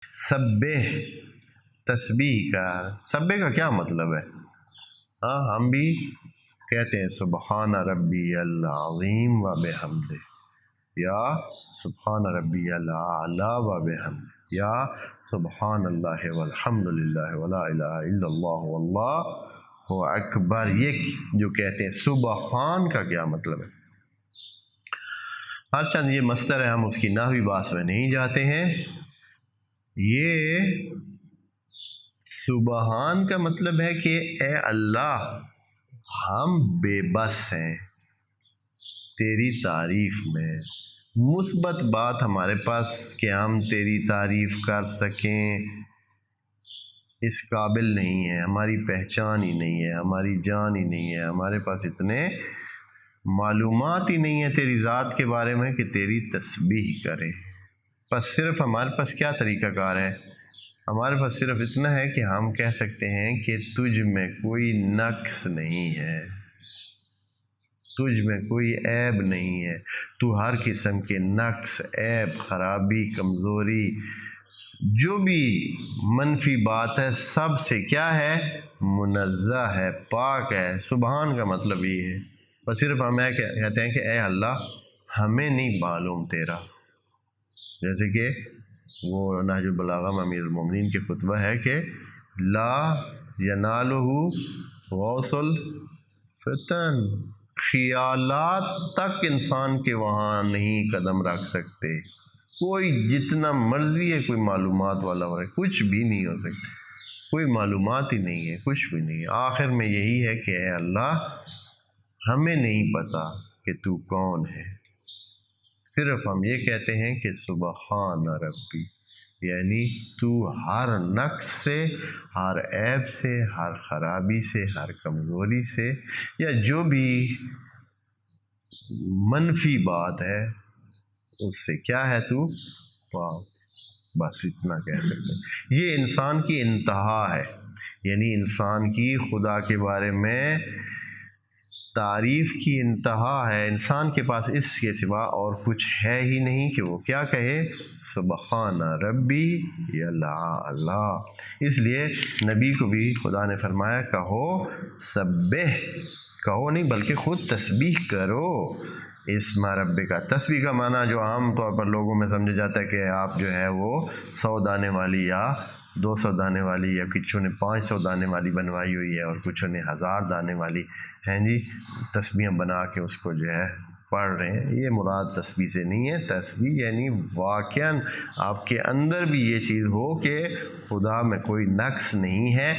سبح، تسبیح کا، سبح کا کیا مطلب ہے؟ ہم بھی کہتے ہیں سبحان ربی العظیم و بحمدہ، یا سبحان ربی الاعلی و بحمدہ، یا سبحان اللہ والحمد للہ ولا الہ الا اللہ واللہ اکبر۔ یہ جو کہتے ہیں سبحان کا کیا مطلب ہے؟ ہر چند یہ مصدر ہے، ہم اس کی نحوی بحث میں نہیں جاتے ہیں۔ یہ سبحان کا مطلب ہے کہ اے اللہ ہم بے بس ہیں تیری تعریف میں، مثبت بات ہمارے پاس کہ ہم تیری تعریف کر سکیں اس قابل نہیں ہے، ہماری پہچان ہی نہیں ہے، ہماری جان ہی نہیں ہے، ہمارے پاس اتنے معلومات ہی نہیں ہے تیری ذات کے بارے میں کہ تیری تسبیح کرے۔ بس صرف ہمارے پاس کیا طریقہ کار ہے؟ ہمارے پاس صرف اتنا ہے کہ ہم کہہ سکتے ہیں کہ تجھ میں کوئی نقص نہیں ہے، تجھ میں کوئی عیب نہیں ہے، تو ہر قسم کے نقص، عیب، خرابی، کمزوری، جو بھی منفی بات ہے سب سے کیا ہے؟ منزہ ہے، پاک ہے۔ سبحان کا مطلب یہ ہے۔ بس صرف ہم کہتے ہیں کہ اے اللہ ہمیں نہیں معلوم تیرا، جیسے کہ وہ نہج البلاغہ میں امیر المومنین کے خطبہ ہے کہ لا ینالہ غوث الفتن، خیالات تک انسان کے وہاں نہیں قدم رکھ سکتے، کوئی جتنا مرضی ہے کوئی معلومات والا ہو، کچھ بھی نہیں ہو سکتا، کوئی معلومات ہی نہیں ہے، کچھ بھی نہیں ہے۔ آخر میں یہی ہے کہ اے اللہ ہمیں نہیں پتا کہ تو کون ہے، صرف ہم یہ کہتے ہیں کہ سبحان ربی، یعنی تو ہر نقص سے، ہر عیب سے، ہر خرابی سے، ہر کمزوری سے، یا جو بھی منفی بات ہے اس سے کیا ہے تو پاک۔ بس اتنا کہہ سکتے ہیں۔ یہ انسان کی انتہا ہے، یعنی انسان کی خدا کے بارے میں تعریف کی انتہا ہے۔ انسان کے پاس اس کے سوا اور کچھ ہے ہی نہیں کہ وہ کیا کہے؟ سبحان ربی الاعلی۔ اس لیے نبی کو بھی خدا نے فرمایا کہو سبح، کہو نہیں بلکہ خود تسبیح کرو اسم ربک کا۔ تسبیح کا معنی جو عام طور پر لوگوں میں سمجھا جاتا ہے کہ آپ جو ہے وہ 100 دانے والی یا 200 دانے والی، یا کچھوں نے 500 دانے والی بنوائی ہوئی ہے اور کچھوں نے 1000 دانے والی ہیں جی تسبیحیں بنا کے اس کو جو ہے پڑھ رہے ہیں۔ یہ مراد تسبیح سے نہیں ہے۔ تسبیح یعنی واقعاً آپ کے اندر بھی یہ چیز ہو کہ خدا میں کوئی نقص نہیں ہے،